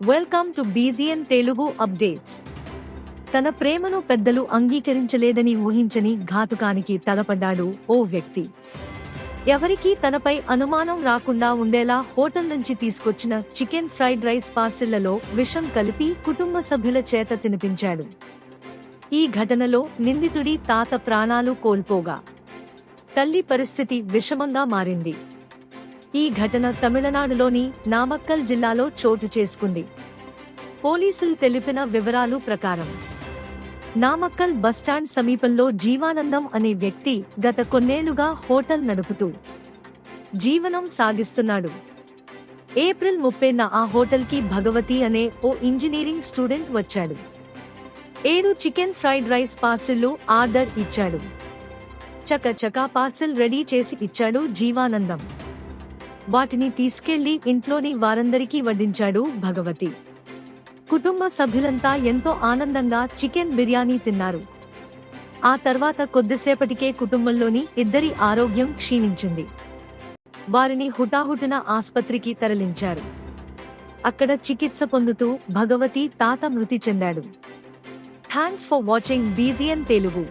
Welcome to బీజీఎన్ Telugu updates. తన ప్రేమను పెద్దలు అంగీకరించలేదని ఊహించని ఘాతుకానికి తలపడ్డాడు ఓ వ్యక్తి. ఎవరికీ తనపై అనుమానం రాకుండా ఉండేలా హోటల్ నుంచి తీసుకొచ్చిన చికెన్ ఫ్రైడ్ రైస్ పార్సిళ్లలో విషం కలిపి కుటుంబ సభ్యుల చేత తినిపించాడు. ఈ ఘటనలో నిందితుడి తాత ప్రాణాలు కోల్పోగా తల్లి పరిస్థితి విషమంగా మారింది. ఈ ఘటన తమిళనాడులోని నామక్కల్ జిల్లాలో చోటు చేసుకుంది. పోలీసులు తెలిపిన వివరాలు ప్రకారం నామక్కల్ బస్టాండ్ సమీపంలో జీవానందం అనే వ్యక్తి గత కొన్నేళ్లుగా హోటల్ నడుపుతూ జీవనం సాగిస్తున్నాడు. ఏప్రిల్ 30న ఆ హోటల్కి భగవతి అనే ఓ ఇంజనీరింగ్ స్టూడెంట్ వచ్చాడు. 7 చికెన్ ఫ్రైడ్ రైస్ పార్సిళ్లు ఆర్డర్ ఇచ్చాడు. చకచకా పార్సిల్ రెడీ చేసి ఇచ్చాడు జీవానందం. వాటిని తీసుకెళ్లి ఇంట్లోని వారందరికీ వడ్డించాడు భగవతి. కుటుంబ సభ్యులంతా ఎంతో ఆనందంగా చికెన్ బిర్యానీ తిన్నారు. ఆ తర్వాత కొద్దిసేపటికే కుటుంబంలోని ఇద్దరి ఆరోగ్యం క్షీణించింది. వారిని హుటాహుటిన ఆస్పత్రికి తరలించారు. అక్కడ చికిత్స పొందుతూ భగవతి తాత మృతి చెందాడు. Thanks for watching బీజీఎన్ Telugu.